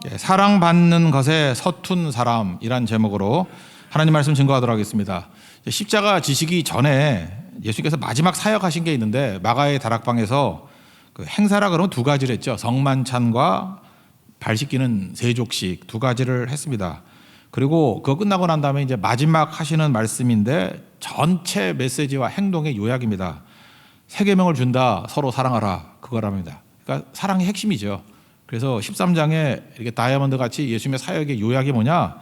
사랑받는 것에 서툰 사람이란 제목으로 하나님 말씀 증거하도록 하겠습니다. 십자가 지시기 전에 예수님께서 마지막 사역하신 게 있는데 마가의 다락방에서 그 행사라 그러면 두 가지를 했죠. 성만찬과 발 씻기는 세족식 두 가지를 했습니다. 그리고 그거 끝나고 난 다음에 이제 마지막 하시는 말씀인데 전체 메시지와 행동의 요약입니다. 세 계명을 준다. 서로 사랑하라. 그거랍니다. 그러니까 사랑의 핵심이죠. 그래서 13장에 이렇게 다이아몬드 같이 예수님의 사역의 요약이 뭐냐?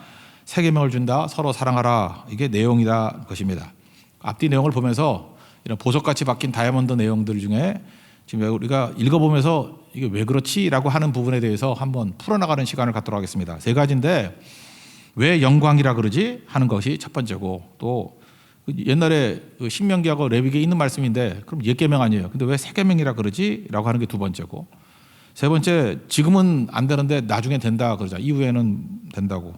세 계명을 준다. 서로 사랑하라. 이게 내용이다 것입니다. 앞뒤 내용을 보면서 이런 보석같이 박힌 다이아몬드 내용들 중에 지금 우리가 읽어보면서 이게 왜 그렇지라고 하는 부분에 대해서 한번 풀어나가는 시간을 갖도록 하겠습니다. 세 가지인데 왜 영광이라 그러지 하는 것이 첫 번째고, 또 옛날에 신명기하고 레위기에 있는 말씀인데 그럼 옛 계명 아니에요. 근데 왜 새 계명이라 그러지라고 하는 게 두 번째고, 세 번째 지금은 안 되는데 나중에 된다 그러자. 이후에는 된다고.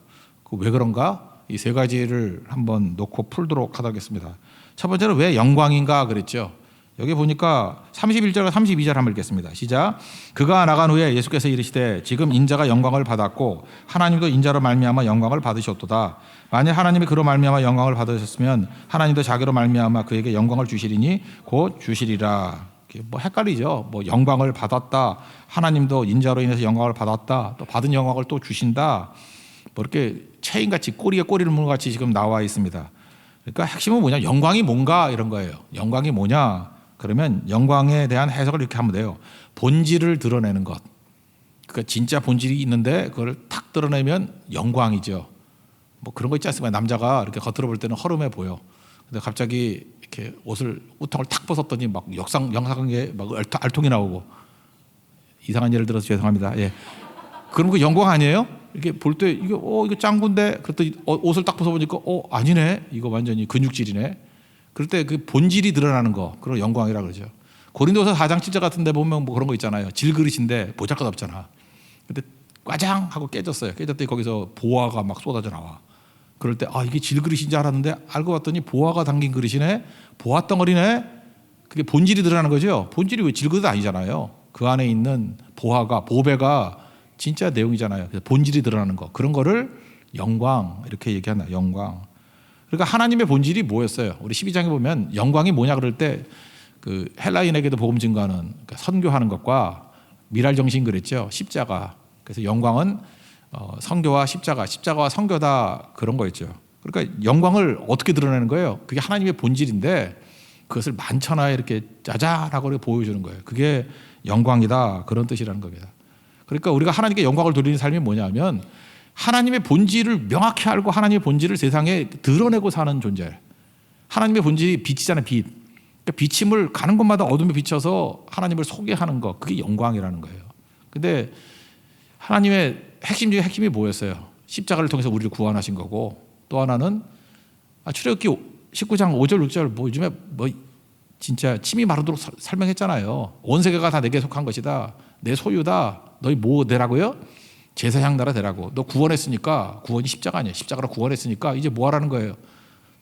왜 그런가? 이 세 가지를 한번 놓고 풀도록 하겠습니다. 첫 번째는 왜 영광인가 그랬죠. 여기 보니까 31절과 32절 한번 읽겠습니다. 시작. 그가 나간 후에 예수께서 이르시되 지금 인자가 영광을 받았고 하나님도 인자로 말미암아 영광을 받으셨도다. 만약 하나님이 그로 말미암아 영광을 받으셨으면 하나님도 자기로 말미암아 그에게 영광을 주시리니 곧 주시리라. 뭐 헷갈리죠. 뭐 영광을 받았다. 하나님도 인자로 인해서 영광을 받았다. 또 받은 영광을 또 주신다. 뭐 이렇게 체인같이 꼬리에 꼬리를 무는 같이 지금 나와 있습니다. 그러니까 핵심은 뭐냐? 영광이 뭔가 이런 거예요. 영광이 뭐냐? 그러면 영광에 대한 해석을 이렇게 하면 돼요. 본질을 드러내는 것. 그러니까 진짜 본질이 있는데 그걸 탁 드러내면 영광이죠. 뭐 그런 거 있지 않습니까? 남자가 이렇게 겉으로 볼 때는 허름해 보여. 근데 갑자기 이렇게 우통을 탁 벗었더니 막 영상에 막 알통이 나오고. 이상한 예를 들어서 죄송합니다. 예. 그럼 그 영광 아니에요? 이렇게 볼 때 이거 짱구인데 그랬더니 옷을 딱 벗어보니까 아니네. 이거 완전히 근육질이네. 그럴 때 그 본질이 드러나는 거, 그걸 영광이라 그러죠. 고린도서 4장 7절 같은 데 보면 뭐 그런 거 있잖아요. 질그릇인데 보잘것 없잖아. 근데 꽈장 하고 깨졌어요. 깨졌더니 거기서 보화가 막 쏟아져 나와. 그럴 때 이게 질그릇인 줄 알았는데 알고 봤더니 보화가 담긴 그릇이네. 보화 덩어리네. 그게 본질이 드러나는 거죠. 본질이 왜 질그릇 아니잖아요. 그 안에 있는 보배가 진짜 내용이잖아요. 그래서 본질이 드러나는 거. 그런 거를 영광 이렇게 얘기한다. 영광. 그러니까 하나님의 본질이 뭐였어요? 우리 12장에 보면 영광이 뭐냐 그럴 때 그 헬라인에게도 복음 증거하는, 그러니까 선교하는 것과 미랄 정신 그랬죠. 십자가. 그래서 영광은 선교와 십자가와 선교다 그런 거였죠. 그러니까 영광을 어떻게 드러내는 거예요? 그게 하나님의 본질인데 그것을 만천하에 이렇게 짜잔하고 이렇게 보여주는 거예요. 그게 영광이다 그런 뜻이라는 겁니다. 그러니까 우리가 하나님께 영광을 돌리는 삶이 뭐냐면 하나님의 본질을 명확히 알고 하나님의 본질을 세상에 드러내고 사는 존재. 하나님의 본질이 빛이잖아요. 빛. 그러니까 비침을 가는 곳마다 어둠에 비춰서 하나님을 소개하는 것. 그게 영광이라는 거예요. 근데 하나님의 핵심 중에 핵심이 뭐였어요? 십자가를 통해서 우리를 구원하신 거고, 또 하나는 출애굽기 19장 5절 6절 뭐 요즘에 뭐 진짜 침이 마르도록 설명했잖아요. 온 세계가 다 내게 속한 것이다. 내 소유다. 너희 뭐 되라고요? 제사장 나라 되라고. 너 구원했으니까, 구원이 십자가 아니에요. 십자가로 구원했으니까 이제 뭐 하라는 거예요?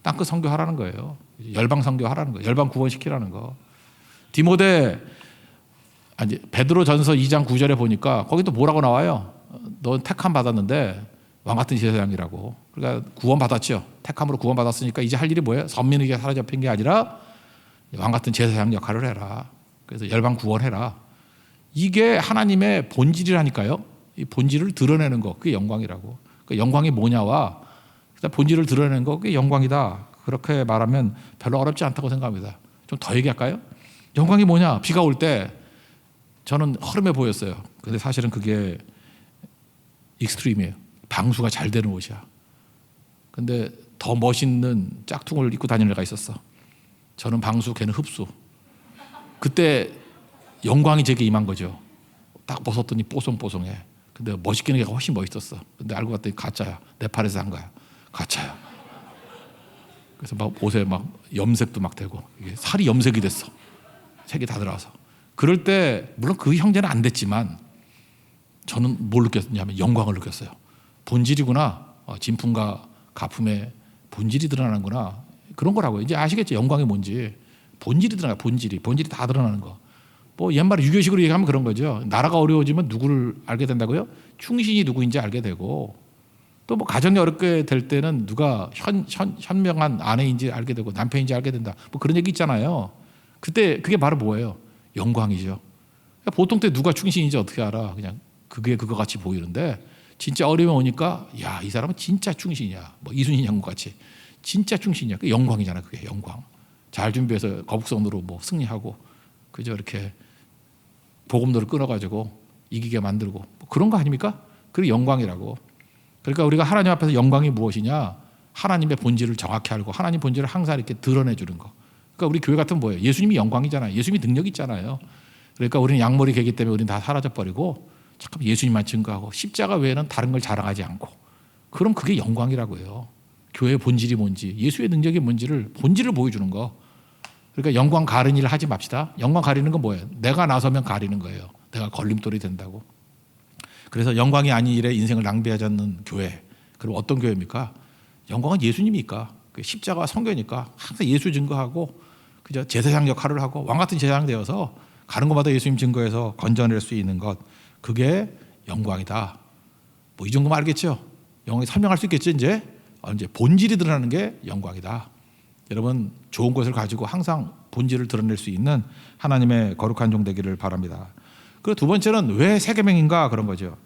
땅끝 선교하라는 거예요. 열방 선교하라는 거예요. 열방 구원시키라는 거. 베드로전서 2장 9절에 보니까 거기도 뭐라고 나와요? 넌 택함 받았는데 왕 같은 제사장이라고. 그러니까 구원 받았죠. 택함으로 구원 받았으니까 이제 할 일이 뭐예요? 선민에게 사로잡힌 게 아니라 왕 같은 제사장 역할을 해라. 그래서 열방 구원해라. 이게 하나님의 본질이라니까요. 이 본질을 드러내는 거, 그게 영광이라고. 그 영광이 뭐냐와 본질을 드러내는 거, 그게 영광이다. 그렇게 말하면 별로 어렵지 않다고 생각합니다. 좀 더 얘기할까요? 영광이 뭐냐? 비가 올 때 저는 허름해 보였어요. 근데 사실은 그게 익스트림이에요. 방수가 잘 되는 옷이야. 근데 더 멋있는 짝퉁을 입고 다니는 애가 있었어. 저는 방수, 걔는 흡수. 그때 영광이 제게 임한 거죠. 딱 벗었더니 뽀송뽀송해. 근데 멋있기는 걔가 훨씬 멋있었어. 근데 알고 봤더니 가짜야. 네팔에서 산 거야. 가짜야. 그래서 막 옷에 막 염색도 막 되고, 이게 살이 염색이 됐어. 색이 다 들어와서. 그럴 때 물론 그 형제는 안 됐지만 저는 뭘 느꼈냐면 영광을 느꼈어요. 본질이구나. 진품과 가품의 본질이 드러나는구나. 그런 거라고요. 이제 아시겠죠? 영광이 뭔지. 본질이 드러나요. 본질이 다 드러나는 거. 뭐 옛말에 유교식으로 얘기하면 그런 거죠. 나라가 어려워지면 누구를 알게 된다고요? 충신이 누구인지 알게 되고, 또 뭐 가정이 어렵게 될 때는 누가 현명한 아내인지 알게 되고 남편인지 알게 된다. 뭐 그런 얘기 있잖아요. 그때 그게 바로 뭐예요? 영광이죠. 보통 때 누가 충신인지 어떻게 알아? 그냥 그게 그거 같이 보이는데 진짜 어려움이 오니까 야, 이 사람은 진짜 충신이야. 뭐 이순신 장군 같이 진짜 충신이야. 그 영광이잖아. 그게 영광. 잘 준비해서 거북선으로 뭐 승리하고 그저 이렇게 보급로를 끊어가지고 이기게 만들고 뭐 그런 거 아닙니까? 그게 영광이라고. 그러니까 우리가 하나님 앞에서 영광이 무엇이냐? 하나님의 본질을 정확히 알고 하나님 본질을 항상 이렇게 드러내 주는 거. 그러니까 우리 교회 같은 뭐예요? 예수님이 영광이잖아요. 예수님이 능력이 있잖아요. 그러니까 우리는 양머리 개기 때문에 우리는 다 사라져 버리고 잠깐 예수님만 증거하고 십자가 외에는 다른 걸 자랑하지 않고, 그럼 그게 영광이라고요. 교회의 본질이 뭔지, 예수의 능력이 뭔지를 본질을 보여주는 거. 그러니까 영광 가리는 일을 하지 맙시다. 영광 가리는 건 뭐예요? 내가 나서면 가리는 거예요. 내가 걸림돌이 된다고. 그래서 영광이 아닌 일에 인생을 낭비하지 않는 교회. 그리고 어떤 교회입니까? 영광은 예수님이니까, 십자가와 성교니까 항상 예수 증거하고 그저 제사장 역할을 하고 왕 같은 제사장 되어서 가는 곳마다 예수님 증거해서 건져낼 수 있는 것, 그게 영광이다. 뭐 이 정도만 알겠죠? 영광이 설명할 수 있겠죠? 이제 본질이 드러나는 게 영광이다. 여러분 좋은 것을 가지고 항상 본질을 드러낼 수 있는 하나님의 거룩한 종 되기를 바랍니다. 그리고 두 번째는 왜 세계명인가 그런 거죠.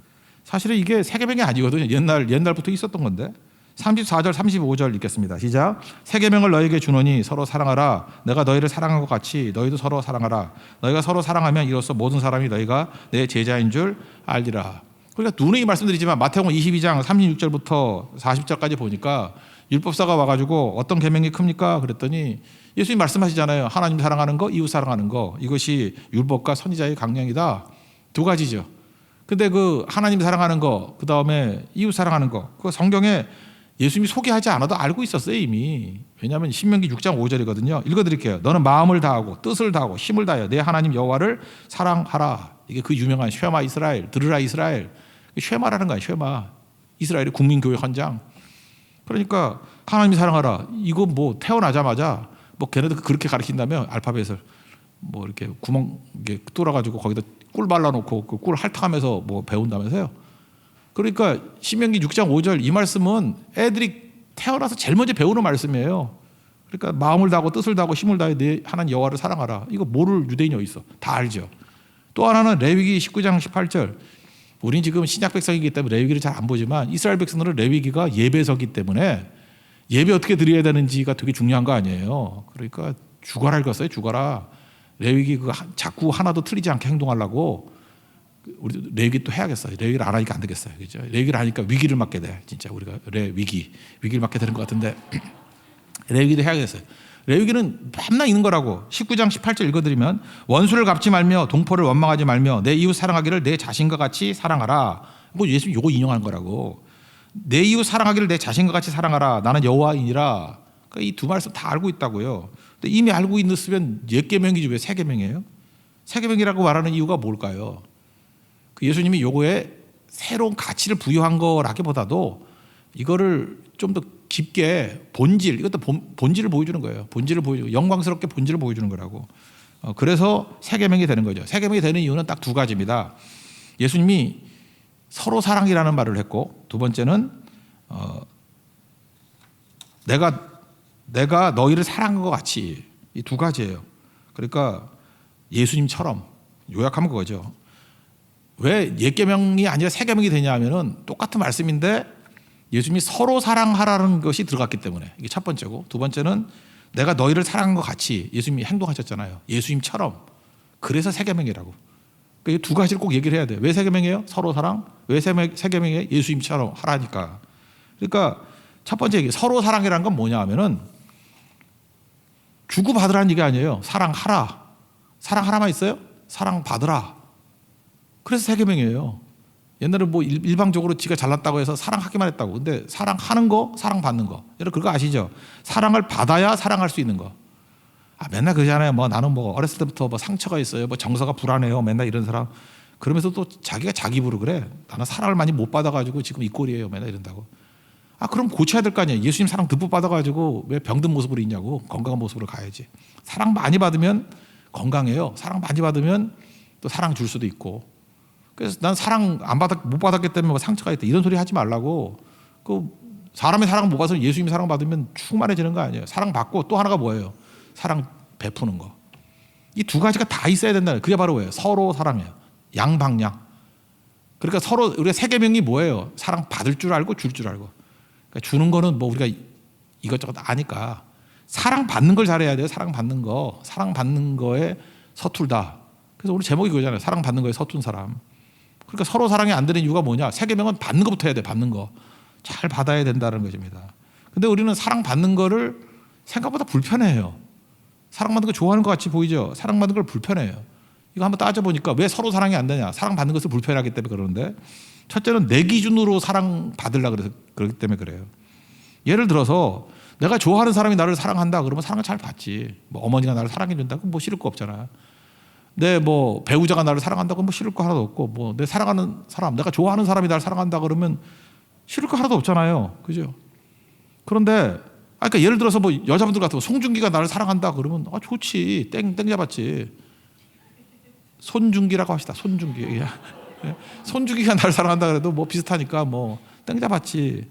사실은 이게 세계명이 아니거든요. 옛날부터 있었던 건데 34절 35절 읽겠습니다. 시작. 세계명을 너에게 주노니 서로 사랑하라. 내가 너희를 사랑한 것 같이 너희도 서로 사랑하라. 너희가 서로 사랑하면 이로써 모든 사람이 너희가 내 제자인 줄 알리라. 그러니까 누누이 말씀드리지만 마태복음 22장 36절부터 40절까지 보니까 율법사가 와가지고 어떤 계명이 큽니까? 그랬더니 예수님 말씀하시잖아요. 하나님 사랑하는 거, 이웃 사랑하는 거, 이것이 율법과 선지자의 강령이다. 두 가지죠. 근데 그 하나님 사랑하는 거, 그 다음에 이웃 사랑하는 거, 그 성경에 예수님이 소개하지 않아도 알고 있었어요 이미. 왜냐하면 신명기 6장 5절이거든요. 읽어드릴게요. 너는 마음을 다하고 뜻을 다하고 힘을 다하여 내 하나님 여호와를 사랑하라. 이게 그 유명한 쉐마 이스라엘, 들으라 이스라엘. 쉐마라는 거야. 쉐마. 이스라엘의 국민교회 헌장. 그러니까 하나님이 사랑하라. 이거 뭐 태어나자마자 뭐 걔네들 그렇게 가르친다면 알파벳을 뭐 이렇게 구멍 이게 뚫어가지고 거기다 꿀 발라놓고 그 꿀 핥아가면서 뭐 배운다면서요. 그러니까 신명기 6장 5절 이 말씀은 애들이 태어나서 제일 먼저 배우는 말씀이에요. 그러니까 마음을 다하고 뜻을 다하고 힘을 다해 내 하나님 여호와를 사랑하라. 이거 모를 유대인이 어디 있어? 다 알죠. 또 하나는 레위기 19장 18절. 우린 지금 신약 백성이기 때문에 레위기를 잘 안 보지만 이스라엘 백성들은 레위기가 예배서기 때문에 예배 어떻게 드려야 되는지가 되게 중요한 거 아니에요. 그러니까 죽어라 읽었어요. 죽어라. 레위기 그 자꾸 하나도 틀리지 않게 행동하려고 우리 레위기 또 해야겠어요. 레위기를 안 하니까 안 되겠어요. 그죠? 레위기를 하니까 위기를 맞게 돼. 진짜 우리가 위기를 맞게 되는 것 같은데 레위기도 해야겠어요. 레위기는 맨날 있는 거라고. 19장 18절 읽어드리면 원수를 갚지 말며 동포를 원망하지 말며 내 이웃 사랑하기를 내 자신과 같이 사랑하라. 뭐 예수님 이거 인용한 거라고. 내 이웃 사랑하기를 내 자신과 같이 사랑하라. 나는 여호와이니라. 그러니까 이 두 말씀 다 알고 있다고요. 근데 이미 알고 있으면 옛 계명이지 왜 새 계명이에요? 새 계명이라고 말하는 이유가 뭘까요? 그 예수님이 요거에 새로운 가치를 부여한 거라기보다도 이거를 좀 더 깊게 본질, 이것도 본질을 보여주는 거예요. 본질을 보여주고 영광스럽게 본질을 보여주는 거라고. 그래서 새 계명이 되는 거죠. 새 계명이 되는 이유는 딱 두 가지입니다. 예수님이 서로 사랑이라는 말을 했고, 두 번째는 내가 너희를 사랑한 것 같이, 이 두 가지예요. 그러니까 예수님처럼 요약하면 그거죠. 왜 옛 계명이 아니라 새 계명이 되냐 하면은 똑같은 말씀인데 예수님이 서로 사랑하라는 것이 들어갔기 때문에 이게 첫 번째고, 두 번째는 내가 너희를 사랑한 것 같이 예수님이 행동하셨잖아요. 예수님처럼. 그래서 새 계명이라고. 그러니까 두 가지를 꼭 얘기를 해야 돼요. 왜 새 계명이에요? 서로 사랑. 왜 새 계명이에요? 예수님처럼 하라니까. 그러니까 첫 번째 얘기, 서로 사랑이라는 건 뭐냐 하면은 주고받으라는 얘기 아니에요. 사랑하라. 사랑하라만 있어요? 사랑받으라. 그래서 새 계명이에요. 옛날에 뭐 일방적으로 지가 잘났다고 해서 사랑하기만 했다고. 근데 사랑하는 거, 사랑받는 거. 여러분 그거 아시죠? 사랑을 받아야 사랑할 수 있는 거. 맨날 그러잖아요. 뭐 나는 뭐 어렸을 때부터 뭐 상처가 있어요. 뭐 정서가 불안해요. 맨날 이런 사람. 그러면서 또 자기가 자기 입으로 그래. 나는 사랑을 많이 못 받아가지고 지금 이 꼴이에요. 맨날 이런다고. 그럼 고쳐야 될 거 아니에요. 예수님 사랑 듬뿍 받아가지고 왜 병든 모습으로 있냐고. 건강한 모습으로 가야지. 사랑 많이 받으면 건강해요. 사랑 많이 받으면 또 사랑 줄 수도 있고. 그래서 난 사랑 못 받았기 때문에 뭐 상처가 있다 이런 소리 하지 말라고. 그 사람의 사랑 못 받아서 예수님이 사랑 받으면 충만해지는 거 아니에요. 사랑 받고 또 하나가 뭐예요? 사랑 베푸는 거. 이 두 가지가 다 있어야 된다. 그게 바로 뭐예요? 서로 사랑해요. 양방향. 그러니까 서로 우리가 세 계명이 뭐예요? 사랑 받을 줄 알고 줄 줄 알고. 그러니까 주는 거는 뭐 우리가 이것저것 아니까 사랑 받는 걸 잘해야 돼요. 사랑 받는 거. 사랑 받는 거에 서툴다. 그래서 오늘 제목이 그거잖아요. 사랑 받는 거에 서툰 사람. 그러니까 서로 사랑이 안 되는 이유가 뭐냐? 세 계명은 받는 것부터 해야 돼. 받는 거. 잘 받아야 된다는 것입니다. 근데 우리는 사랑 받는 거를 생각보다 불편해해요. 사랑받는 거 좋아하는 것 같이 보이죠? 사랑받는 걸 불편해해요. 이거 한번 따져보니까 왜 서로 사랑이 안 되냐? 사랑받는 것을 불편하기 때문에 그러는데, 첫째는 내 기준으로 사랑받으려고 그래서 그렇기 때문에 그래요. 예를 들어서 내가 좋아하는 사람이 나를 사랑한다 그러면 사랑을 잘 받지. 뭐 어머니가 나를 사랑해 준다 그럼 뭐 싫을 거 없잖아. 내 뭐 배우자가 나를 사랑한다 그러면 뭐 싫을 거 하나도 없고, 뭐 내 사랑하는 사람, 내가 좋아하는 사람이 나를 사랑한다 그러면 싫을 거 하나도 없잖아요. 그죠? 그런데 그러니까 예를 들어서 뭐 여자분들 같은 거 송중기가 나를 사랑한다 그러면 좋지. 땡 잡았지. 손중기라고 합시다. 손중기. 손중기가 나를 사랑한다 그래도 뭐 비슷하니까 뭐 땡 잡았지.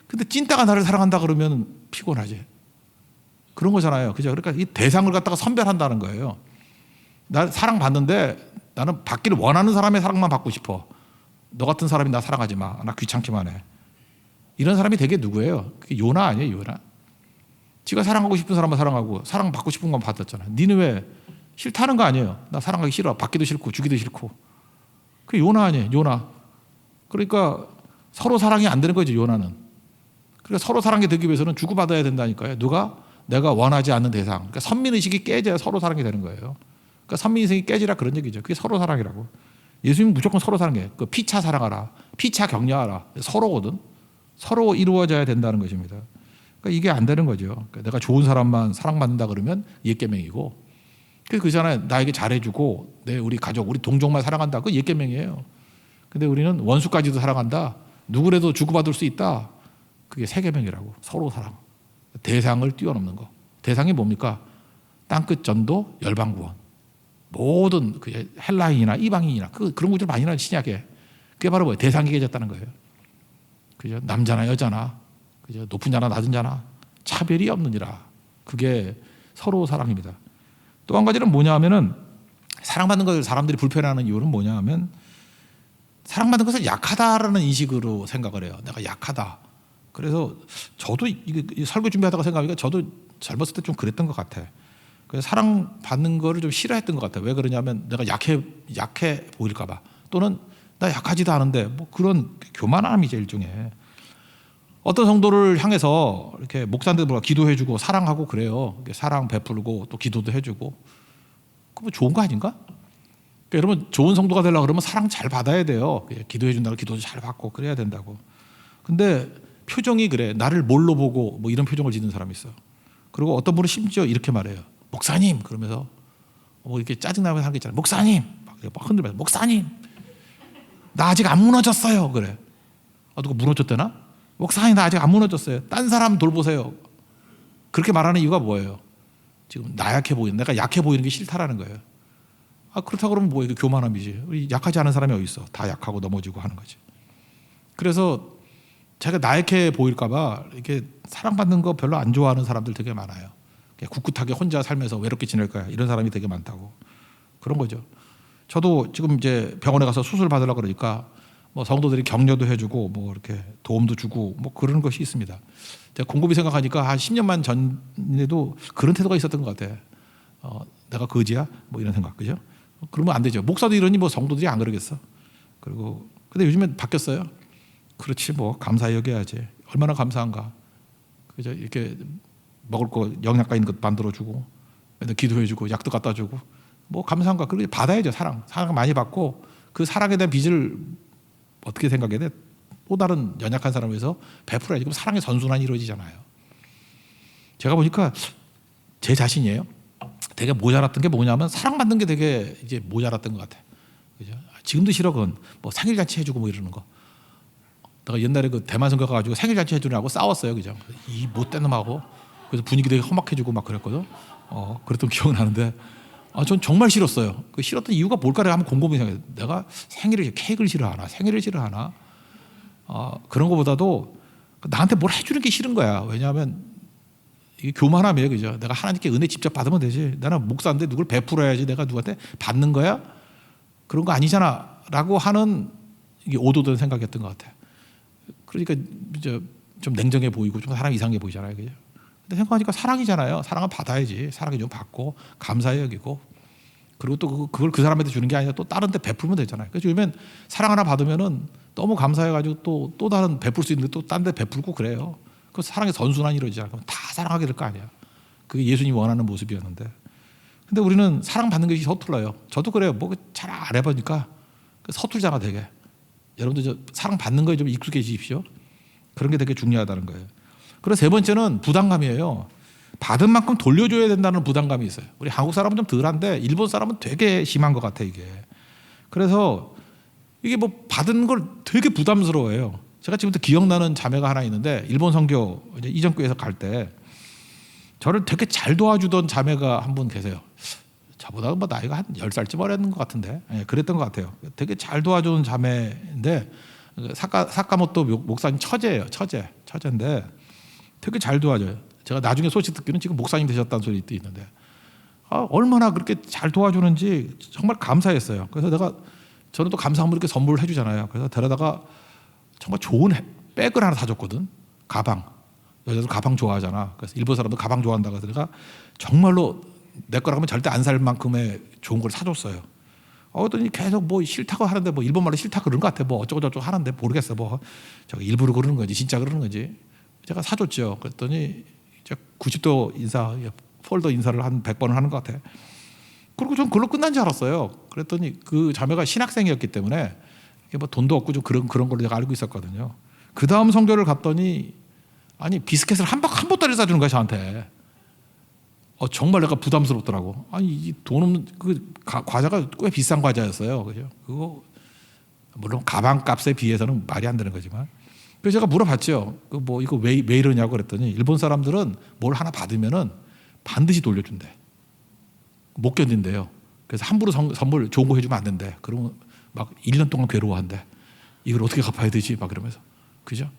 근데 찐따가 나를 사랑한다 그러면 피곤하지. 그런 거잖아요. 그죠? 그러니까 이 대상을 갖다가 선별한다는 거예요. 나 사랑받는데 나는 받기를 원하는 사람의 사랑만 받고 싶어. 너 같은 사람이 나 사랑하지 마. 나 귀찮기만 해. 이런 사람이 되게 누구예요? 그게 요나 아니에요? 요나? 지가 사랑하고 싶은 사람만 사랑하고 사랑받고 싶은 건 받았잖아. 니는 왜 싫다는 거 아니에요? 나 사랑하기 싫어. 받기도 싫고 주기도 싫고. 그게 요나 아니에요? 요나. 그러니까 서로 사랑이 안 되는 거죠. 요나는. 그러니까 서로 사랑이 되기 위해서는 주고받아야 된다니까요. 누가? 내가 원하지 않는 대상. 그러니까 선민의식이 깨져야 서로 사랑이 되는 거예요. 그러니까 선민의식이 깨지라 그런 얘기죠. 그게 서로 사랑이라고. 예수님은 무조건 서로 사랑해. 그 피차 사랑하라. 피차 격려하라. 서로거든. 서로 이루어져야 된다는 것입니다. 그러니까 이게 안 되는 거죠. 그러니까 내가 좋은 사람만 사랑받는다 그러면 옛계명이고, 그잖아요. 나에게 잘해주고 우리 가족, 우리 동족만 사랑한다. 그거 옛계명이에요. 근데 우리는 원수까지도 사랑한다. 누구라도 주고받을 수 있다. 그게 세계명이라고. 서로 사랑. 대상을 뛰어넘는 거. 대상이 뭡니까? 땅끝 전도, 열방구원. 모든 그 헬라인이나 이방인이나 그런 구절 많이 나와요. 신약에. 그게 바로 뭐예요? 대상이 깨졌다는 거예요. 그죠? 남자나 여자나, 그죠? 높은 자나 낮은 자나 차별이 없느니라. 그게 서로 사랑입니다. 또 한 가지는 뭐냐 하면은, 사랑받는 것을 사람들이 불편해하는 이유는 뭐냐 하면, 사랑받는 것을 약하다라는 인식으로 생각을 해요. 내가 약하다. 그래서 저도 이게 설교 준비하다가 생각하니까 저도 젊었을 때 좀 그랬던 것 같아. 그래서 사랑받는 거를 좀 싫어했던 것 같아. 왜 그러냐면 내가 약해 보일까 봐. 또는 나 약하지도 않은데, 뭐 그런 교만함이죠. 일종의. 어떤 성도를 향해서 이렇게 목사님들 기도해주고 사랑하고 그래요. 사랑 베풀고 또 기도도 해주고. 그거 좋은 거 아닌가? 그러니까 여러분, 좋은 성도가 되려고 그러면 사랑 잘 받아야 돼요. 기도해준다고 기도도 잘 받고 그래야 된다고. 근데 표정이 그래. 나를 뭘로 보고 뭐 이런 표정을 짓는 사람이 있어. 그리고 어떤 분은 심지어 이렇게 말해요. 목사님 그러면서 뭐 이렇게 짜증나면서 하는 게 있잖아요. 목사님 막 흔들면서 목사님 나 아직 안 무너졌어요. 그래. 누가 무너졌대나? 목사님 나 아직 안 무너졌어요. 딴 사람 돌보세요. 그렇게 말하는 이유가 뭐예요? 지금 나 약해 보이는, 내가 약해 보이는 게 싫다라는 거예요. 그렇다고 그러면 뭐 이게 교만함이지. 우리 약하지 않은 사람이 어디 있어? 다 약하고 넘어지고 하는 거지. 그래서 제가 나약해 보일까 봐 이렇게 사랑받는 거 별로 안 좋아하는 사람들 되게 많아요. 꿋꿋하게 혼자 살면서 외롭게 지낼 거야. 이런 사람이 되게 많다고. 그런 거죠. 저도 지금 이제 병원에 가서 수술 받으려고 그러니까 뭐 성도들이 격려도 해주고 뭐 이렇게 도움도 주고 뭐 그런 것이 있습니다. 제가 곰곰이 생각하니까 한 10년만 전에도 그런 태도가 있었던 것 같아. 내가 거지야? 뭐 이런 생각, 그죠? 그러면 안 되죠. 목사도 이러니 뭐 성도들이 안 그러겠어. 그리고 근데 요즘엔 바뀌었어요. 그렇지 뭐 감사히 여겨야지. 얼마나 감사한가. 그죠? 이렇게 먹을 거 영양가 있는 것 만들어주고 맨날 기도해주고 약도 갖다주고 뭐 감사한가. 그렇게 받아야죠. 사랑 많이 받고 그 사랑에 대한 빚을 어떻게 생각해야 돼? 또 다른 연약한 사람을 위해서 베풀어야지. 그럼 사랑의 선순환이 이루어지잖아요. 제가 보니까 제 자신이에요. 되게 모자랐던 게 뭐냐면 사랑받는 게 되게 이제 모자랐던 것 같아. 그죠? 지금도 싫어. 그건 뭐 생일잔치 해주고 뭐 이러는 거. 내가 옛날에 그 대만 선교 가가지고 생일잔치 해주느라고 싸웠어요. 그죠? 이 못된 놈하고. 그래서 분위기 되게 험악해지고 막 그랬거든. 그랬던 기억이 나는데 전 정말 싫었어요. 그 싫었던 이유가 뭘까 내가 한번 곰곰이 생각해요. 내가 케이크를 싫어하나, 생일을 싫어하나. 그런 것보다도 나한테 뭘 해주는 게 싫은 거야. 왜냐하면 이게 교만함이에요, 그죠? 내가 하나님께 은혜 직접 받으면 되지. 나는 목사인데 누굴 베풀어야지 내가 누구한테 받는 거야? 그런 거 아니잖아라고 하는 이게 오도된 생각이었던 것 같아요. 그러니까 이제 좀 냉정해 보이고 좀 사람 이상해 보이잖아요, 그죠? 근데 생각하니까 사랑이잖아요. 사랑은 받아야지. 사랑이 좀 받고 감사히 여기고 그리고 또 그걸 그 사람한테 주는 게 아니라 또 다른 데 베풀면 되잖아요. 그래서 요즘엔 사랑 하나 받으면은 너무 감사해가지고 또 다른 베풀 수 있는데 또 딴 데 베풀고 그래요. 그 사랑의 선순환이 이루어지잖아요. 그럼 다 사랑하게 될 거 아니야. 그게 예수님이 원하는 모습이었는데. 근데 우리는 사랑받는 것이 서툴러요. 저도 그래요. 뭐 잘 안 해보니까 서툴잖아 되게. 여러분들 사랑받는 거에 좀 익숙해지십시오. 그런 게 되게 중요하다는 거예요. 그리고 세 번째는 부담감이에요. 받은 만큼 돌려줘야 된다는 부담감이 있어요. 우리 한국 사람은 좀 덜한데 일본 사람은 되게 심한 것 같아 이게. 그래서 이게 뭐 받은 걸 되게 부담스러워해요. 제가 지금부터 기억나는 자매가 하나 있는데 일본 선교 이제 이전교회에서 갈 때 저를 되게 잘 도와주던 자매가 한 분 계세요. 저보다 뭐 나이가 한 10살쯤 어렸는 것 같은데 그랬던 것 같아요. 되게 잘 도와주는 자매인데 사카모토 목사님 처제예요. 처제인데 되게 잘 도와줘요. 제가 나중에 소식 듣기는 지금 목사님 되셨다는 소리도 있는데 얼마나 그렇게 잘 도와주는지 정말 감사했어요. 그래서 저는 또 감사함으로 이렇게 선물을 해주잖아요. 그래서 데려다가 정말 좋은 백을 하나 사줬거든. 가방. 여자들 가방 좋아하잖아. 그래서 일본 사람도 가방 좋아한다고 해서 내가 정말로 내 거라면 절대 안 살 만큼의 좋은 걸 사줬어요. 그랬더니 계속 뭐 싫다고 하는데 뭐 일본말로 싫다고 그런 것 같아. 뭐 어쩌고저쩌고 하는데 모르겠어. 뭐 저거 일부러 그러는 건지 진짜 그러는 건지. 제가 사줬죠. 그랬더니 이제 90도 인사, 폴더 인사를 한 100번을 하는 것 같아. 그리고 전 그걸로 끝난 줄 알았어요. 그랬더니 그 자매가 신학생이었기 때문에 뭐 돈도 없고 좀 그런 걸로 내가 알고 있었거든요. 그 다음 선교를 갔더니 아니 비스켓을 한 보따리 사주는 거야 저한테. 정말 내가 부담스럽더라고. 아니 이 돈 없는 그 과자가 꽤 비싼 과자였어요. 그죠? 그거 물론 가방 값에 비해서는 말이 안 되는 거지만. 그래서 제가 물어봤죠. 이거 왜 이러냐고 그랬더니 일본 사람들은 뭘 하나 받으면은 반드시 돌려준대. 못 견딘대요. 그래서 함부로 선물 좋은 거 해주면 안 된대. 그러면 막 1년 동안 괴로워한대. 이걸 어떻게 갚아야 되지? 막 이러면서. 그죠?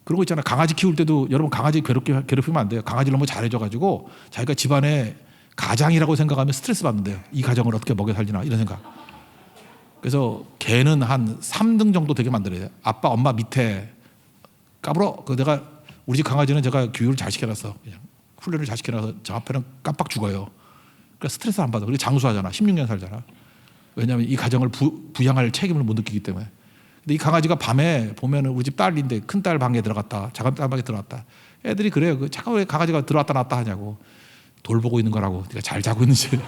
그런 거 있잖아요. 강아지 키울 때도 여러분 강아지 괴롭히면 안 돼요. 강아지를 너무 잘해줘가지고 자기가 집안에 가장이라고 생각하면 스트레스 받는데요. 이 가정을 어떻게 먹여 살리나 이런 생각. 그래서 개는 한 3등 정도 되게 만들어야 돼요. 아빠, 엄마 밑에 까불어. 내가 우리 집 강아지는 제가 교육을 잘 시켜놨어. 그냥 훈련을 잘 시켜놔서 저 앞에는 깜빡 죽어요. 그러니까 스트레스 안 받아. 그리고 장수하잖아. 16년 살잖아. 왜냐하면 이 가정을 부양할 책임을 못 느끼기 때문에. 근데 이 강아지가 밤에 보면 우리 집 딸인데 큰 딸 방에 들어갔다, 작은 딸 방에 들어갔다. 애들이 그래요. 잠깐 왜 강아지가 들어왔다 나왔다 하냐고. 돌보고 있는 거라고. 네가 잘 자고 있는지.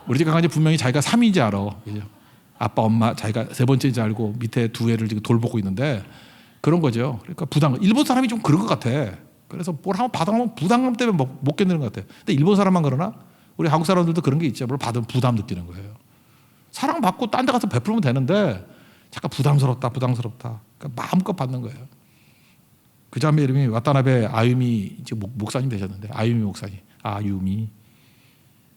우리 집 강아지 분명히 자기가 3인지 알아. 그죠? 아빠, 엄마, 자기가 세 번째인지 알고 밑에 두 애를 지금 돌보고 있는데 그런 거죠. 그러니까 부담감. 일본 사람이 좀 그런 것 같아. 그래서 뭘 한번 받아보면 부담감 때문에 못 견디는 것 같아. 근데 일본 사람만 그러나? 우리 한국 사람들도 그런 게 있죠. 뭘 받으면 부담 느끼는 거예요. 사랑받고 딴 데 가서 베풀면 되는데 잠깐 부담스럽다. 그러니까 마음껏 받는 거예요. 그 자매 이름이 와타나베 아유미 지금 목사님 되셨는데 아유미 목사님. 아유미.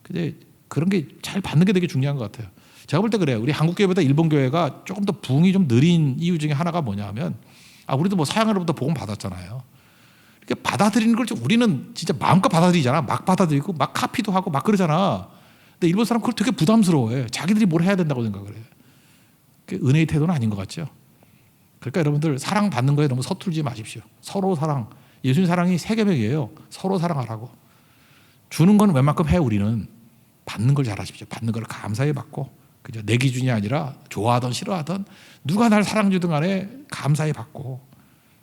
근데 그런 게 잘 받는 게 되게 중요한 것 같아요. 제가 볼 때 그래요. 우리 한국 교회보다 일본 교회가 조금 더 부흥이 좀 느린 이유 중에 하나가 뭐냐면 우리도 뭐 서양으로부터 복음 받았잖아요. 이렇게 받아들이는 걸 우리는 진짜 마음껏 받아들이잖아. 막 받아들이고 막 카피도 하고 막 그러잖아. 근데 일본 사람 그걸 되게 부담스러워해. 자기들이 뭘 해야 된다고 생각을 해요. 은혜의 태도는 아닌 것 같죠. 그러니까 여러분들 사랑 받는 거에 너무 서툴지 마십시오. 서로 사랑. 예수님 사랑이 세계명이에요. 서로 사랑하라고. 주는 건 웬만큼 해 우리는. 받는 걸 잘하십시오. 받는 걸 감사히 받고 그죠? 내 기준이 아니라 좋아하던 싫어하던 누가 날 사랑 주든 간에 감사히 받고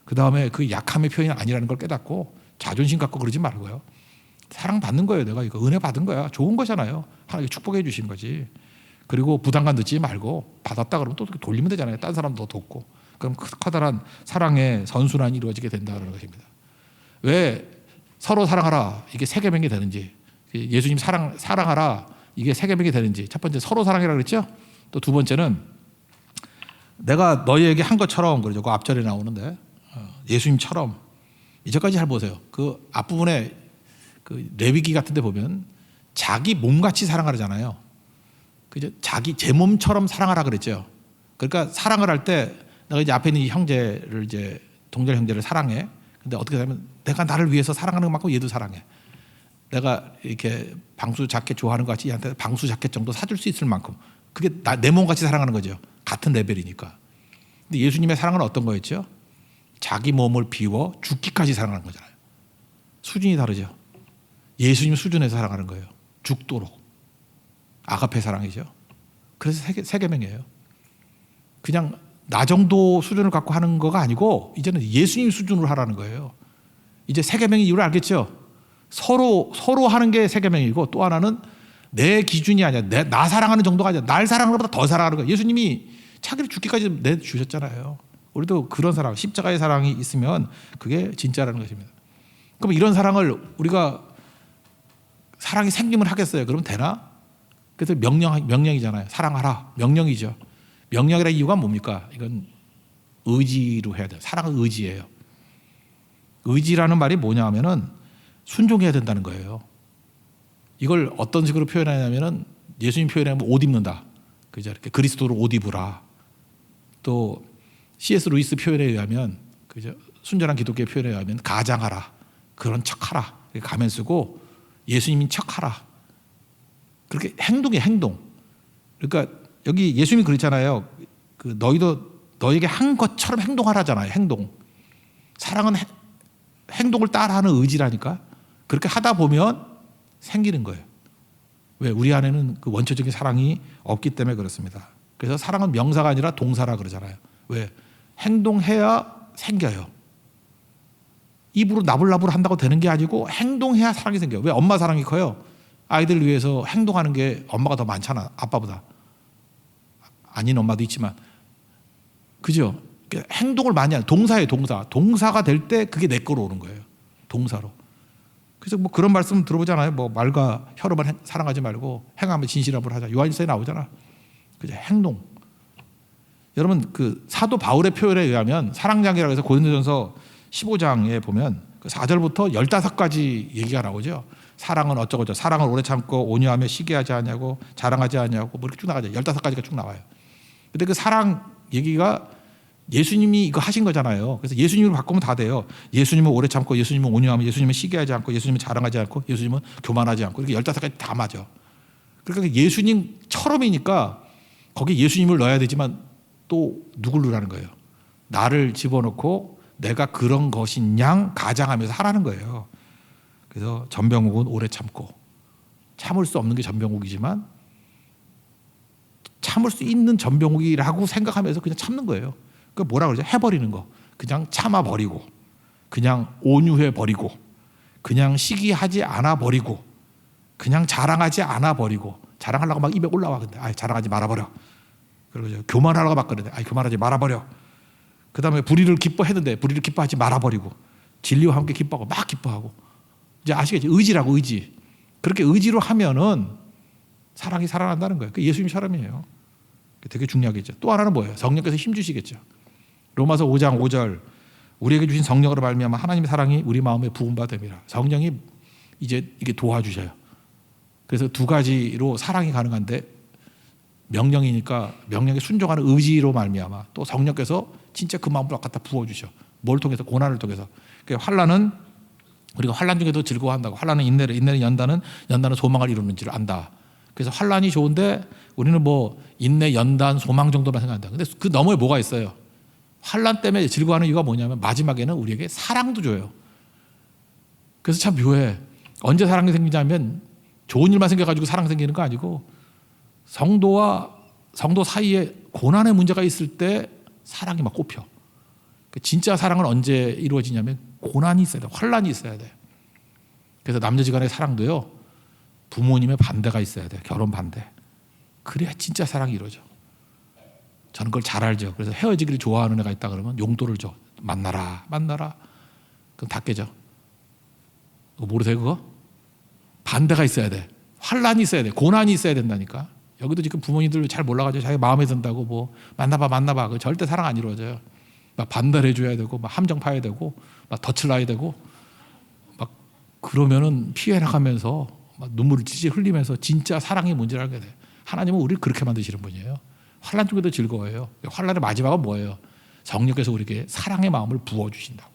그 다음에 그 약함의 표현이 아니라는 걸 깨닫고 자존심 갖고 그러지 말고요. 사랑 받는 거예요. 내가 이거 은혜 받은 거야. 좋은 거잖아요. 하나님께 축복해 주신 거지. 그리고 부담감 듣지 말고 받았다 그러면 또 돌리면 되잖아요. 딴 사람도 돕고. 그럼 커다란 사랑의 선순환이 이루어지게 된다는 것입니다. 왜 서로 사랑하라 이게 세계명이 되는지 예수님 사랑하라 이게 세계명이 되는지 첫 번째 서로 사랑이라고 그랬죠. 또 두 번째는 내가 너희에게 한 것처럼 그러죠. 그 앞절에 나오는데 예수님처럼 이제까지 잘 보세요. 그 앞부분에 그 레위기 같은 데 보면 자기 몸같이 사랑하잖아요. 그죠? 자기 제 몸처럼 사랑하라 그랬죠. 그러니까 사랑을 할 때 내가 이제 앞에 있는 이 형제를 이제 동절 형제를 사랑해. 근데 어떻게 되면 내가 나를 위해서 사랑하는 것만큼 얘도 사랑해. 내가 이렇게 방수 자켓 좋아하는 것 같이 얘한테 방수 자켓 정도 사줄 수 있을 만큼 그게 내 몸같이 사랑하는 거죠. 같은 레벨이니까. 근데 예수님의 사랑은 어떤 거였죠? 자기 몸을 비워 죽기까지 사랑하는 거잖아요. 수준이 다르죠. 예수님 수준에서 사랑하는 거예요. 죽도록. 아가페 사랑이죠. 그래서 세계명이에요. 그냥 나 정도 수준을 갖고 하는 거가 아니고 이제는 예수님 수준으로 하라는 거예요. 이제 세계명의 이유를 알겠죠? 서로 하는 게 세계명이고 또 하나는 내 기준이 아니야. 나 사랑하는 정도가 아니야. 날 사랑하는 것보다 더 사랑하는 거예요. 예수님이 자기를 죽기까지 내주셨잖아요. 우리도 그런 사랑, 십자가의 사랑이 있으면 그게 진짜라는 것입니다. 그럼 이런 사랑을 우리가 사랑이 생기면 하겠어요? 그러면 되나? 그래서 명령이잖아요. 사랑하라. 명령이죠. 명령이라는 이유가 뭡니까? 이건 의지로 해야 돼요. 사랑은 의지예요. 의지라는 말이 뭐냐 하면은 순종해야 된다는 거예요. 이걸 어떤 식으로 표현하냐면은 예수님 표현하면 옷 입는다. 그죠? 이렇게 그리스도로 옷 입으라. 또 C.S. 루이스 표현에 의하면 그죠? 순전한 기독교의 표현에 의하면 가장하라. 그런 척하라. 이렇게 가면 쓰고 예수님인 척하라. 그렇게 행동이에요. 행동. 그러니까 여기 예수님이 그랬잖아요. 그 너에게 한 것처럼 행동하라잖아요. 행동. 사랑은 행동을 따라하는 의지라니까. 그렇게 하다 보면 생기는 거예요. 왜? 우리 안에는 그 원초적인 사랑이 없기 때문에 그렇습니다. 그래서 사랑은 명사가 아니라 동사라 그러잖아요. 왜? 행동해야 생겨요. 입으로 나불나불 한다고 되는 게 아니고 행동해야 사랑이 생겨요. 왜? 엄마 사랑이 커요. 아이들을 위해서 행동하는 게 엄마가 더 많잖아. 아빠보다. 아닌 엄마도 있지만. 그죠? 행동을 많이 하는 동사예요. 동사가 될 때 그게 내 거로 오는 거예요. 동사로. 그래서 뭐 그런 말씀 들어보잖아요. 뭐 말과 혀로만 사랑하지 말고 행하면 진실함으로 하자. 요한일서에 나오잖아. 그죠? 행동. 여러분 그 사도 바울의 표현에 의하면 사랑장이라고 해서 고린도전서 15장에 보면 그 4절부터 15가지 얘기가 나오죠. 사랑은 어쩌고저쩌고, 사랑을 오래 참고 온유하며 시기하지 않냐고, 자랑하지 않냐고, 뭐 이렇게 쭉 나가죠. 15가지가 쭉 나와요. 근데 그 사랑 얘기가 예수님이 이거 하신 거잖아요. 그래서 예수님을 바꾸면 다 돼요. 예수님은 오래 참고, 예수님은 온유하며, 예수님은 시기하지 않고, 예수님은 자랑하지 않고, 예수님은 교만하지 않고, 이렇게 15가지 다 맞아. 그러니까 예수님처럼이니까 거기에 예수님을 넣어야 되지만 또 누굴 넣으라는 거예요. 나를 집어넣고 내가 그런 것인 양 가장하면서 하라는 거예요. 그래서 전병욱은 오래 참고, 참을 수 없는 게 전병욱이지만 참을 수 있는 전병욱이라고 생각하면서 그냥 참는 거예요. 그 뭐라 그러죠? 해버리는 거. 그냥 참아버리고, 그냥 온유해버리고, 그냥 시기하지 않아버리고, 그냥 자랑하지 않아버리고. 자랑하려고 막 입에 올라와. 근데 자랑하지 말아버려. 그리고 교만하려고 막 그러는데 교만하지 말아버려. 그 다음에 불의를 기뻐했는데 불의를 기뻐하지 말아버리고, 진리와 함께 기뻐하고 막 기뻐하고. 이제 아시겠지? 의지라고, 의지. 그렇게 의지로 하면은 사랑이 살아난다는 거예요. 그 예수님처럼이에요. 되게 중요하겠죠. 또 하나는 뭐예요? 성령께서 힘주시겠죠. 로마서 5장 5절, 우리에게 주신 성령으로 말미암아 하나님의 사랑이 우리 마음에 부음바 됨이라. 성령이 이제 이게 도와주셔요. 그래서 두 가지로 사랑이 가능한데, 명령이니까 명령에 순종하는 의지로 말미암아 또 성령께서 진짜 그 마음을 갖다 부어주셔. 뭘 통해서? 고난을 통해서. 그러니까 환난은 우리가 환난 중에도 즐거워한다고. 환난은 인내는 연단은 소망을 이루는 줄 안다. 그래서 환난이 좋은데 우리는 뭐 인내, 연단, 소망 정도만 생각한다. 근데 그 너머에 뭐가 있어요? 환난 때문에 즐거워하는 이유가 뭐냐면 마지막에는 우리에게 사랑도 줘요. 그래서 참 묘해. 언제 사랑이 생기냐면 좋은 일만 생겨가지고 사랑 생기는 거 아니고, 성도와 성도 사이에 고난의 문제가 있을 때 사랑이 막 꼽혀. 진짜 사랑은 언제 이루어지냐면 고난이 있어야 돼. 환난이 있어야 돼. 그래서 남녀지간의 사랑도요, 부모님의 반대가 있어야 돼. 결혼 반대. 그래야 진짜 사랑이 이루어져. 저는 그걸 잘 알죠. 그래서 헤어지기를 좋아하는 애가 있다 그러면 용도를 줘. 만나라. 그럼 다 깨져. 모르세요 그거? 반대가 있어야 돼. 환난이 있어야 돼. 고난이 있어야 된다니까. 여기도 지금 부모님들 잘 몰라가지고 자기 마음에 든다고 뭐 만나봐. 그 절대 사랑 안 이루어져요. 막 반대를 해줘야 되고, 막 함정 파야 되고, 막 덫을 놔야 되고, 막 그러면은 피해 나가면서 막 눈물을 찔찔 흘리면서 진짜 사랑이 뭔지를 알게 돼. 하나님은 우리를 그렇게 만드시는 분이에요. 환난 중에도 즐거워해요. 환난의 마지막은 뭐예요? 성령께서 우리에게 사랑의 마음을 부어주신다고.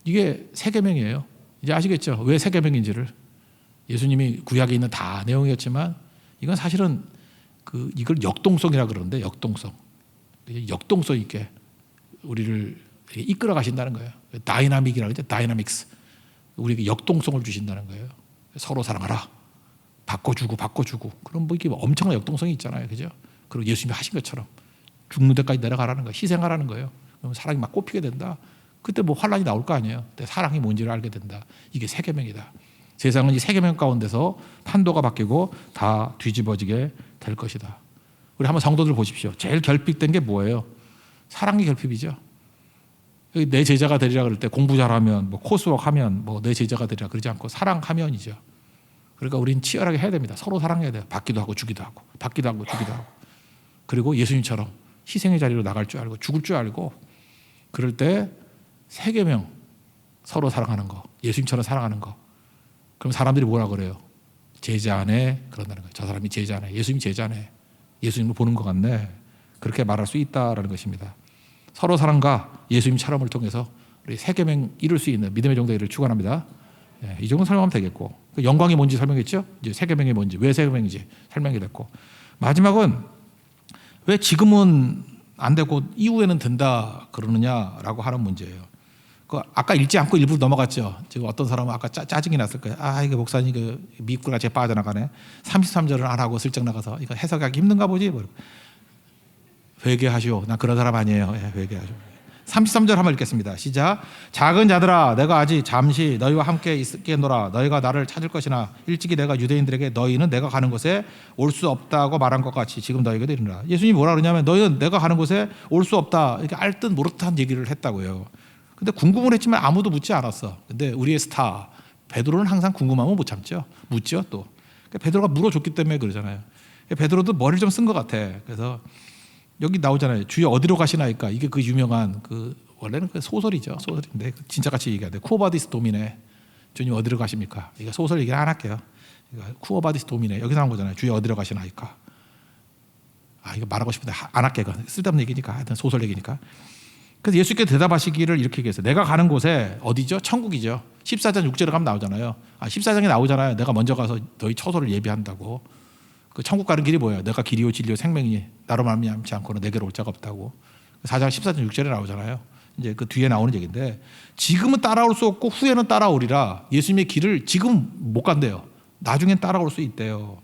이게 새 계명이에요. 이제 아시겠죠? 왜 새 계명인지를. 예수님이 구약에 있는 다 내용이었지만 이건 사실은 이걸 역동성이라 그러는데 역동성 있게 우리를 이끌어 가신다는 거예요. 다이나믹이라고 하죠. 다이나믹스. 우리에게 역동성을 주신다는 거예요. 서로 사랑하라. 바꿔주고. 그럼 이게 엄청난 역동성이 있잖아요. 그죠? 그리고 예수님이 하신 것처럼 죽는 데까지 내려가라는 거예요. 희생하라는 거예요. 그러면 사랑이 막 꼽히게 된다. 그때 환란이 나올 거 아니에요. 그때 사랑이 뭔지를 알게 된다. 이게 새 계명이다. 세상은 이 새 계명 가운데서 판도가 바뀌고 다 뒤집어지게 될 것이다. 우리 한번 성도들 보십시오. 제일 결핍된 게 뭐예요? 사랑의 결핍이죠. 내 제자가 되리라 그럴 때 공부 잘하면 코스워크 하면 내 제자가 되리라 그러지 않고 사랑하면이죠. 그러니까 우리는 치열하게 해야 됩니다. 서로 사랑해야 돼요. 받기도 하고 주기도 하고 받기도 하고 주기도 하고. 그리고 예수님처럼 희생의 자리로 나갈 줄 알고 죽을 줄 알고 그럴 때 새 계명 서로 사랑하는 거, 예수님처럼 사랑하는 거. 그럼 사람들이 뭐라 그래요? 제자 안에 그런다는 거예요. 저 사람이 제자 안에, 예수님 제자 안에, 예수님을 보는 것 같네. 그렇게 말할 수 있다라는 것입니다. 서로 사랑과 예수님처럼을 통해서 우리 새 계명 이룰 수 있는 믿음의 정도를 축원합니다. 이 정도 설명하면 되겠고, 영광이 뭔지 설명했죠. 이제 새 계명이 뭔지, 왜 새 계명인지 설명이 됐고, 마지막은 왜 지금은 안 되고 이후에는 된다 그러느냐라고 하는 문제예요. 아까 읽지 않고 일부러 넘어갔죠. 지금 어떤 사람은 아까 짜증이 났을 거예요. 이거 목사님 미꾸라지에 빠져나가네. 33절을 안 하고 슬쩍 나가서 이거 해석하기 힘든가 보지. 회개하시오. 난 그런 사람 아니에요. 회개하시오. 33절 한번 읽겠습니다. 시작. 작은 자들아 내가 아직 잠시 너희와 함께 있겠노라. 너희가 나를 찾을 것이나 일찍이 내가 유대인들에게 너희는 내가 가는 곳에 올 수 없다고 말한 것 같이 지금 너희에게도 이르노라. 예수님이 뭐라 그러냐면 너희는 내가 가는 곳에 올 수 없다. 이렇게 알듯 모르듯한 얘기를 했다고요. 근데 궁금은 했지만 아무도 묻지 않았어. 근데 우리의 스타 베드로는 항상 궁금하면 못 참죠. 묻죠 또. 그러니까 베드로가 물어줬기 때문에 그러잖아요. 베드로도 머리를 좀 쓴 것 같아. 그래서 여기 나오잖아요. 주여 어디로 가시나이까. 이게 그 유명한 원래는 소설이죠. 소설인데 진짜 같이 얘기하는데 쿠어바디스 도미네. 주님 어디로 가십니까? 이거 소설 얘기를 안 할게요. 쿠어바디스 도미네. 여기 나온 거잖아요. 주여 어디로 가시나이까. 이거 말하고 싶은데 안 할게요. 쓸데없는 얘기니까. 하여튼 소설 얘기니까. 그래서 예수께 대답하시기를 이렇게 얘기했어요. 내가 가는 곳에 어디죠? 천국이죠. 14장 6절에 가면 나오잖아요. 14장에 나오잖아요. 내가 먼저 가서 너희 처소를 예비한다고. 그 천국 가는 길이 뭐예요? 내가 길이요 진리요 생명이니 나로 말미암지 않고는 내게로 올 자가 없다고. 4장 14장 6절에 나오잖아요. 이제 그 뒤에 나오는 얘기인데 지금은 따라올 수 없고 후에는 따라오리라. 예수님의 길을 지금 못 간대요. 나중엔 따라올 수 있대요.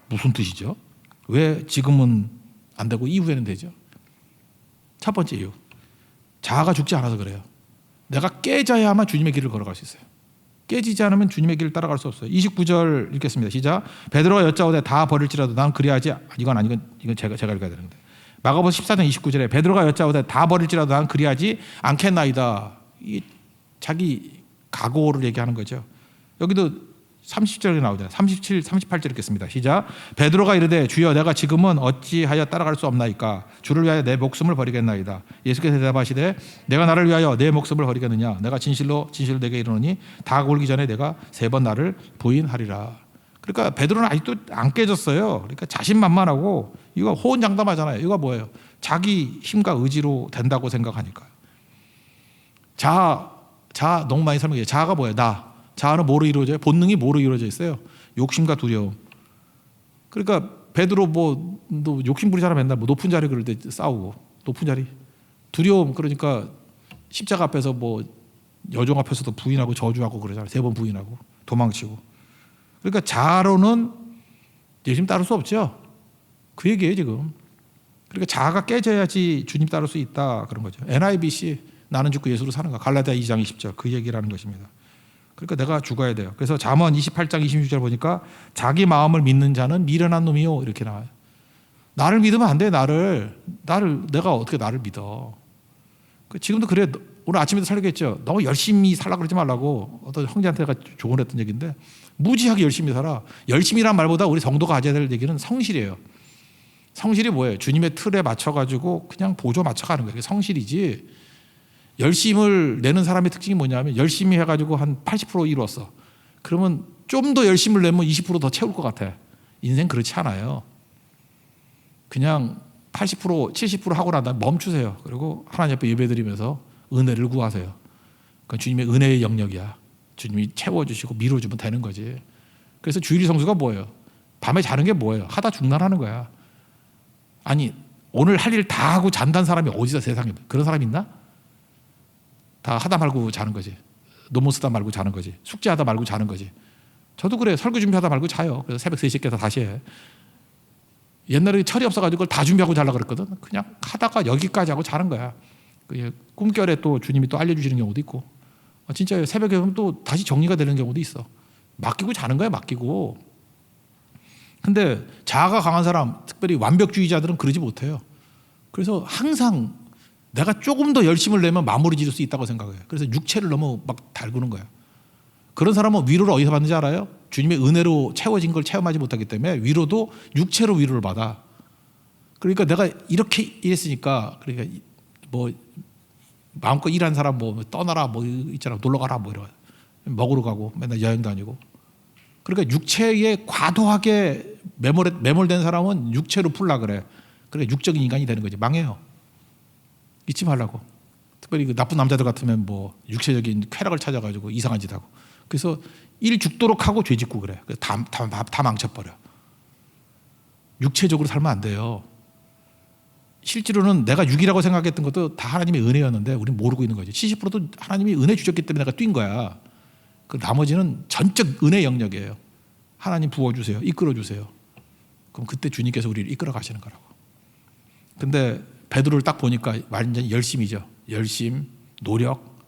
무슨 뜻이죠? 왜 지금은 안 되고 이후에는 되죠? 첫 번째 이유. 자아가 죽지 않아서 그래요. 내가 깨져야만 주님의 길을 걸어갈 수 있어요. 깨지지 않으면 주님의 길을 따라갈 수 없어요. 29절 읽겠습니다. 시작. 베드로가 여짜오되 다 버릴지라도 난 그리하지. 이건 제가 읽어야 되는데. 마가복음 14장 29절에 베드로가 여짜오되 다 버릴지라도 난 그리하지 않겠나이다. 자기 각오를 얘기하는 거죠. 여기도 30절에 나오잖아요. 37, 38절 읽겠습니다. 시작. 베드로가 이르되 주여 내가 지금은 어찌하여 따라갈 수 없나이까. 주를 위하여 내 목숨을 버리겠나이다. 예수께서 대답하시되 내가 나를 위하여 내 목숨을 버리겠느냐. 내가 진실로 내게 이르노니 다 굴기 전에 내가 3번 나를 부인하리라. 그러니까 베드로는 아직도 안 깨졌어요. 그러니까 자신만만하고 이거 호언장담하잖아요. 이거 뭐예요? 자기 힘과 의지로 된다고 생각하니까. 자아 너무 많이 설명해요. 자아가 뭐예요? 자아는 뭐로 이루어져요? 본능이 뭐로 이루어져 있어요? 욕심과 두려움. 그러니까 베드로 너 욕심 부리잖아. 맨날 높은 자리 그럴 때 싸우고 높은 자리. 두려움. 그러니까 십자가 앞에서 여종 앞에서도 부인하고 저주하고 그러잖아요. 3번 부인하고 도망치고. 그러니까 자아로는 예수님 따를 수 없죠. 그 얘기예요 지금. 그러니까 자아가 깨져야지 주님 따를 수 있다 그런 거죠. NIBC 나는 죽고 예수로 사는 거. 갈라디아 2장 20절 그 얘기라는 것입니다. 그러니까 내가 죽어야 돼요. 그래서 잠언 28장 26절 보니까 자기 마음을 믿는 자는 미련한 놈이요 이렇게 나와요. 나를 믿으면 안 돼. 내가 어떻게 나를 믿어. 지금도 그래. 오늘 아침에도 설교했죠. 너무 열심히 살라고 그러지 말라고 어떤 형제한테가 조언했던 얘기인데 무지하게 열심히 살아. 열심히란 말보다 우리 성도가 가져야 될 얘기는 성실이에요. 성실이 뭐예요? 주님의 틀에 맞춰가지고 그냥 보조 맞춰가는 거예요. 성실이지. 열심을 내는 사람의 특징이 뭐냐면 열심히 해가지고 한 80% 이루었어. 그러면 좀 더 열심을 내면 20%더 채울 것 같아. 인생 그렇지 않아요. 그냥 80%, 70% 하고 나다 멈추세요. 그리고 하나님 앞에 예배드리면서 은혜를 구하세요. 그건 주님의 은혜의 영역이야. 주님이 채워주시고 밀어주면 되는 거지. 그래서 주일 성수가 뭐예요? 밤에 자는 게 뭐예요? 하다 중단하는 거야. 아니 오늘 할 일 다 하고 잔다는 사람이 어디서 세상에 그런 사람이 있나? 다 하다 말고 자는 거지. 논문 쓰다 말고 자는 거지. 숙제하다 말고 자는 거지. 저도 그래. 설교 준비하다 말고 자요. 그래서 새벽 3시에 깨서 다시 해. 옛날에 철이 없어가지고 그걸 다 준비하고 자려고 그랬거든. 그냥 하다가 여기까지 하고 자는 거야. 꿈결에 또 주님이 또 알려주시는 경우도 있고. 진짜 새벽에 오면 또 다시 정리가 되는 경우도 있어. 맡기고 자는 거야, 맡기고. 근데 자아가 강한 사람, 특별히 완벽주의자들은 그러지 못해요. 그래서 항상 내가 조금 더 열심을 내면 마무리 지을 수 있다고 생각해요. 그래서 육체를 너무 막 달구는 거야. 그런 사람은 위로를 어디서 받는지 알아요? 주님의 은혜로 채워진 걸 체험하지 못하기 때문에 위로도 육체로 위로를 받아. 그러니까 내가 이렇게 일했으니까, 그러니까 뭐 마음껏 일한 사람 뭐 떠나라 뭐 있잖아, 놀러 가라 뭐 이런, 먹으러 가고 맨날 여행 다니고. 그러니까 육체에 과도하게 매몰된 사람은 육체로 풀라 그래. 그래 육적인 인간이 되는 거지. 망해요. 잊지 말라고. 특별히 그 나쁜 남자들 같으면 뭐 육체적인 쾌락을 찾아가지고 이상한 짓 하고. 그래서 일 죽도록 하고 죄 짓고 그래. 다 망쳐버려. 육체적으로 살면 안 돼요. 실제로는 내가 육이라고 생각했던 것도 다 하나님의 은혜였는데 우리는 모르고 있는 거죠. 70%도 하나님이 은혜 주셨기 때문에 내가 뛴 거야. 그 나머지는 전적 은혜 영역이에요. 하나님 부어주세요. 이끌어주세요. 그럼 그때 주님께서 우리를 이끌어 가시는 거라고. 근데 베드로를 딱 보니까 완전히 열심이죠. 열심, 노력,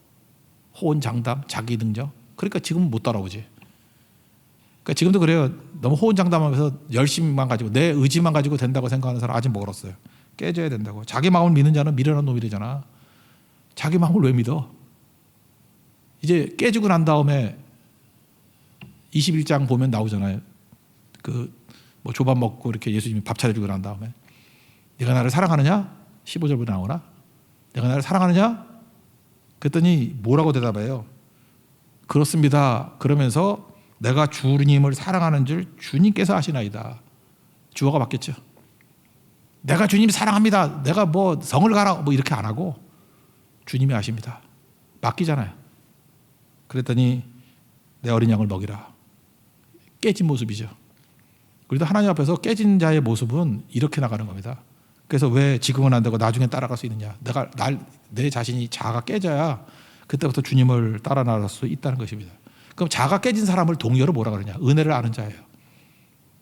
호언장담, 자기 능력. 그러니까 지금은 못 따라오지. 그러니까 지금도 그래요. 너무 호언장담하면서 열심만 가지고 내 의지만 가지고 된다고 생각하는 사람 아직 멀었어요. 깨져야 된다고. 자기 마음을 믿는 자는 미련한 놈이래잖아. 자기 마음을 왜 믿어? 이제 깨지고 난 다음에 21장 보면 나오잖아요. 그 뭐 조밥 먹고 이렇게 예수님이 밥 차려주고 난 다음에 네가 나를 사랑하느냐? 15절부터 나오나? 내가 나를 사랑하느냐? 그랬더니 뭐라고 대답해요? 그렇습니다. 그러면서 내가 주님을 사랑하는 줄 주님께서 아시나이다. 주어가 바뀌었죠. 내가 주님 사랑합니다. 내가 뭐 성을 가라 뭐 이렇게 안 하고 주님이 아십니다. 맡기잖아요. 그랬더니 내 어린 양을 먹이라. 깨진 모습이죠. 그래도 하나님 앞에서 깨진 자의 모습은 이렇게 나가는 겁니다. 그래서 왜 지금은 안 되고 나중에 따라갈 수 있느냐? 내 자신이 자아가 깨져야 그때부터 주님을 따라 나갈 수 있다는 것입니다. 그럼 자아가 깨진 사람을 동의어로 뭐라 그러냐? 은혜를 아는 자예요.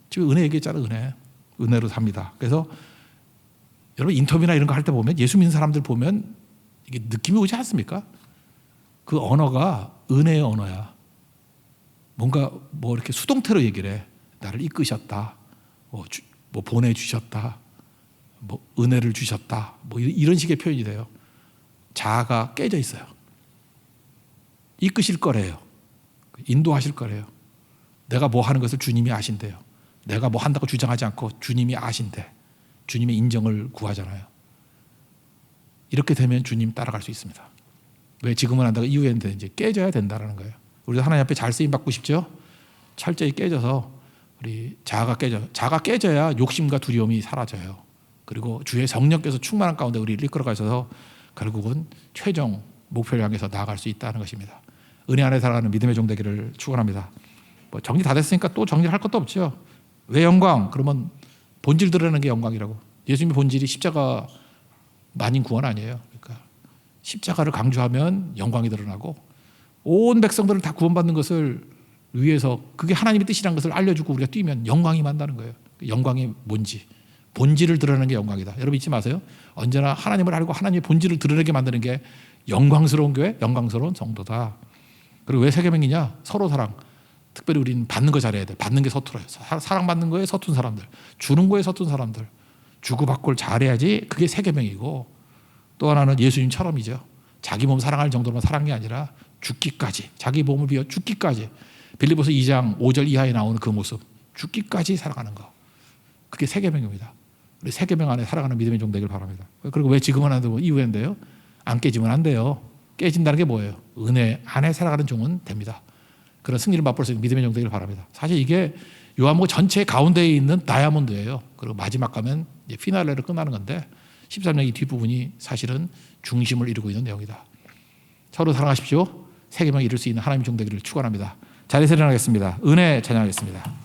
지금 은혜 얘기했잖아요. 은혜로 삽니다. 그래서 여러분 인터뷰나 이런 거 할 때 보면 예수 믿는 사람들 보면 이게 느낌이 오지 않습니까? 그 언어가 은혜의 언어야. 뭔가 뭐 이렇게 수동태로 얘기를 해. 나를 이끄셨다. 뭐 보내주셨다. 뭐 은혜를 주셨다. 뭐 이런 식의 표현이 돼요. 자아가 깨져 있어요. 이끄실 거래요. 인도하실 거래요. 내가 뭐 하는 것을 주님이 아신대요. 내가 뭐 한다고 주장하지 않고 주님이 아신대. 주님의 인정을 구하잖아요. 이렇게 되면 주님 따라갈 수 있습니다. 왜 지금은 한다고 이후에는 이제 깨져야 된다는 거예요. 우리도 하나님 앞에 잘 쓰임 받고 싶죠? 철저히 깨져서 우리 자아가 깨져야 욕심과 두려움이 사라져요. 그리고 주의 성령께서 충만한 가운데 우리를 이끌어 가셔서 결국은 최종 목표를 향해서 나아갈 수 있다는 것입니다. 은혜 안에 살아가는 믿음의 종 되기를 축원합니다. 뭐 정리 다 됐으니까 또 정리할 것도 없죠. 왜 영광? 그러면 본질 드러내는 게 영광이라고. 예수님의 본질이 십자가만인 구원 아니에요. 그러니까 십자가를 강조하면 영광이 드러나고 온 백성들을 다 구원받는 것을 위해서 그게 하나님의 뜻이라는 것을 알려주고 우리가 뛰면 영광이 만다는 거예요. 영광이 뭔지 본질을 드러내는 게 영광이다. 여러분 잊지 마세요. 언제나 하나님을 알고 하나님의 본질을 드러내게 만드는 게 영광스러운 교회, 영광스러운 성도다. 그리고 왜 세계명이냐? 서로 사랑. 특별히 우리는 받는 거 잘해야 돼. 받는 게 서툴어요. 사랑받는 거에 서툰 사람들, 주는 거에 서툰 사람들, 주고받고를 잘해야지 그게 세계명이고, 또 하나는 예수님처럼이죠. 자기 몸 사랑할 정도로만 사랑이 아니라 죽기까지, 자기 몸을 비워 죽기까지. 빌립보서 2장 5절 이하에 나오는 그 모습, 죽기까지 사랑하는 거. 그게 세계명입니다. 우리 세계명 안에 살아가는 믿음의 종 되길 바랍니다. 그리고 왜 지금은 안 되고 이후인데요? 안 깨지면 안 돼요. 깨진다는 게 뭐예요? 은혜 안에 살아가는 종은 됩니다. 그런 승리를 맛볼 수 있는 믿음의 영되기를 바랍니다. 사실 이게 요한복음 전체 가운데에 있는 다이아몬드예요. 그리고 마지막 가면 이제 피날레를 끝나는 건데 13장 이 뒷부분이 사실은 중심을 이루고 있는 내용이다. 서로 사랑하십시오. 세계만 이룰 수 있는 하나님의 종 되기를 축원합니다. 자리에서 일어나겠습니다. 은혜 찬양하겠습니다.